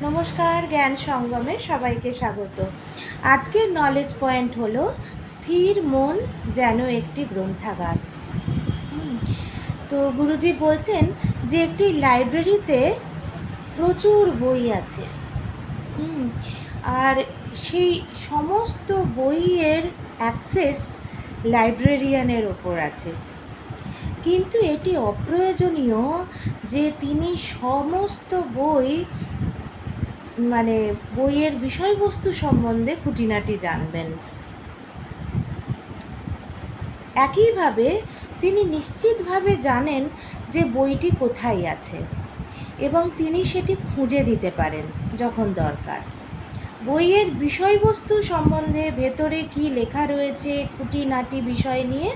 নমস্কার, জ্ঞান সঙ্গমে সবাইকে স্বাগত। আজকের নলেজ পয়েন্ট হলো স্থির মন যেন একটি গ্রন্থাগার। তো গুরুজি বলছেন যে একটি লাইব্রেরিতে প্রচুর বই আছে, আর সেই সমস্ত বইয়ের অ্যাক্সেস লাইব্রেরিয়ানের ওপর আছে। কিন্তু এটি অপ্রয়োজনীয় যে তিনি সমস্ত বইয়ের বিষয়বস্তু সম্বন্ধে খুঁটিনাটি জানবেন। একইভাবে তিনি নিশ্চিতভাবে জানেন যে বইটি কোথায় আছে এবং তিনি সেটি খুঁজে দিতে পারেন যখন দরকার। বইয়ের বিষয়বস্তু সম্বন্ধে ভেতরে কি লেখা রয়েছে খুঁটিনাটি বিষয় নিয়ে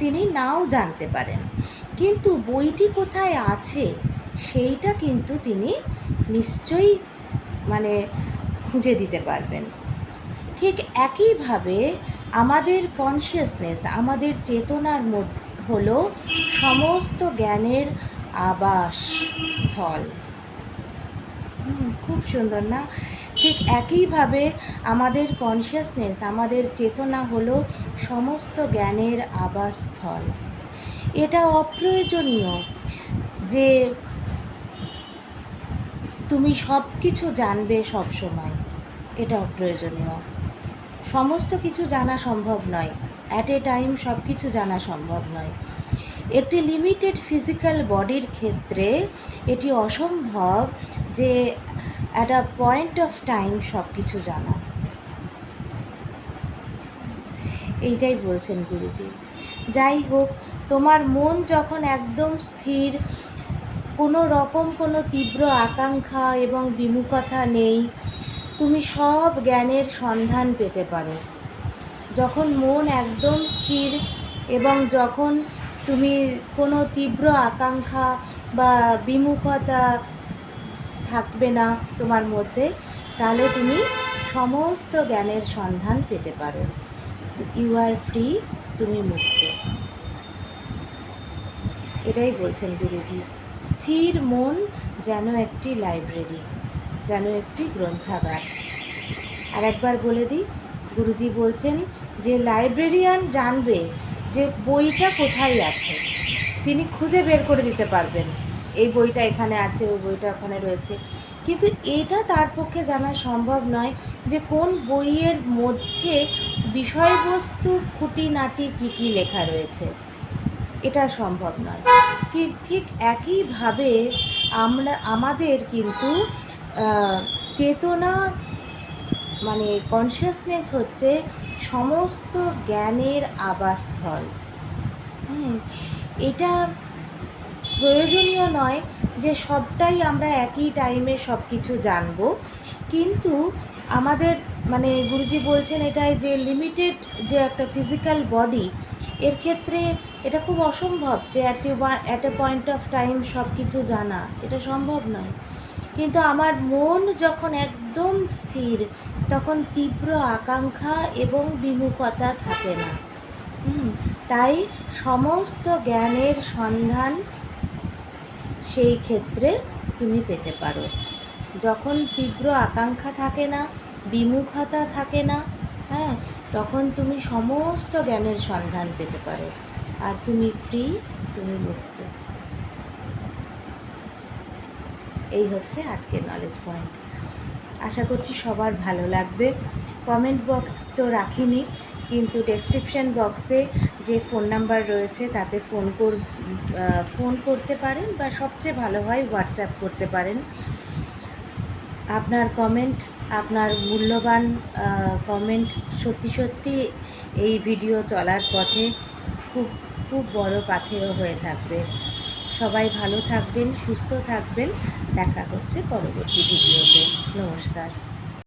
তিনি নাও জানতে পারেন, কিন্তু বইটি কোথায় আছে সেইটা কিন্তু তিনি নিশ্চয়ই খুঁজে দিতে পারবেন। ঠিক একইভাবে আমাদের কনসিয়াসনেস, আমাদের চেতনার হলো সমস্ত জ্ঞানের আবাস স্থল। খুব সুন্দর না? ঠিক একইভাবে আমাদের কনসিয়াসনেস, আমাদের চেতনা হলো সমস্ত জ্ঞানের আবাসস্থল। এটা অপ্রয়োজনীয় যে তুমি সব কিছু জানবে সব সময়, এটা অপ্রয়োজনীয়। সমস্ত কিছু জানা সম্ভব নয়, অ্যাট এ টাইম সব কিছু জানা সম্ভব নয়। একটি লিমিটেড ফিজিক্যাল বডির ক্ষেত্রে এটি অসম্ভব যে at a point of time সব কিছু জানা। এইটাই বলছেন গুরুজি। যাই হোক, তোমার মন যখন একদম স্থির, কোনো রকম কোনো তীব্র আকাঙ্ক্ষা এবং বিমুখতা নেই, তুমি সব জ্ঞানের সন্ধান পেতে পারো। যখন মন একদম স্থির এবং যখন তুমি কোনো তীব্র আকাঙ্ক্ষা বা বিমুখতা থাকবে না তোমার মধ্যে, তাহলে তুমি সমস্ত জ্ঞানের সন্ধান পেতে পারো। ইউ আর ফ্রি, তুমি মুক্ত। এটাই বলছেন গুরুজি। স্থির মন যেন একটি লাইব্রেরি, যেন একটি গ্রন্থাগার। আর একবার বলে দিই, গুরুজি বলছেন যে লাইব্রেরিয়ান জানবে যে বইটা কোথায় আছে, তিনি খুঁজে বের করে দিতে পারবেন এই বইটা এখানে আছে, ওই বইটা ওখানে রয়েছে। কিন্তু এটা তার পক্ষে জানা সম্ভব নয় যে কোন বইয়ের মধ্যে বিষয়বস্তু খুঁটিনাটি কী কী লেখা রয়েছে, এটা সম্ভব নয়। কি ঠিক একইভাবে আমাদের কিন্তু চেতনা কনসিয়াসনেস হচ্ছে সমস্ত জ্ঞানের আবাসস্থল। এটা প্রয়োজনীয় নয় যে সবটাই আমরা একই টাইমে সব কিছু জানবো, কিন্তু আমাদের গুরুজি বলছেন এটাই যে লিমিটেড যে একটা ফিজিক্যাল বডি, এর ক্ষেত্রে এটা খুব অসম্ভব যে at a point of time সব কিছু জানা, এটা সম্ভব নয়। কিন্তু আমার মন যখন একদম স্থির, তখন তীব্র আকাঙ্ক্ষা এবং বিমুখতা থাকে না। তাই সমস্ত জ্ঞানের সন্ধান সেই ক্ষেত্রে তুমি পেতে পারো। যখন তীব্র আকাঙ্ক্ষা থাকে না, বিমুখতা থাকে না, তখন তুমি সমস্ত জ্ঞানের সন্ধান পেতে পারো, আর তুমি ফ্রি, তুমি মুক্ত। এই হচ্ছে আজকের নলেজ পয়েন্ট। আশা করছি সবার ভালো লাগবে। কমেন্ট বক্স তো রাখিনি, কিন্তু ডেসক্রিপশন বক্সে যে ফোন নাম্বার রয়েছে তাতে ফোন করতে পারেন, বা সবচেয়ে ভালো হয় হোয়াটসঅ্যাপ করতে পারেন। আপনার কমেন্ট, আপনার মূল্যবান কমেন্ট সত্যি সত্যি এই ভিডিও চলার পথে খুব খুব বড় পাথেয় হয়ে থাকবে। সবাই ভালো থাকবেন, সুস্থ থাকবেন। দেখা হচ্ছে পরবর্তী ভিডিওতে। নমস্কার।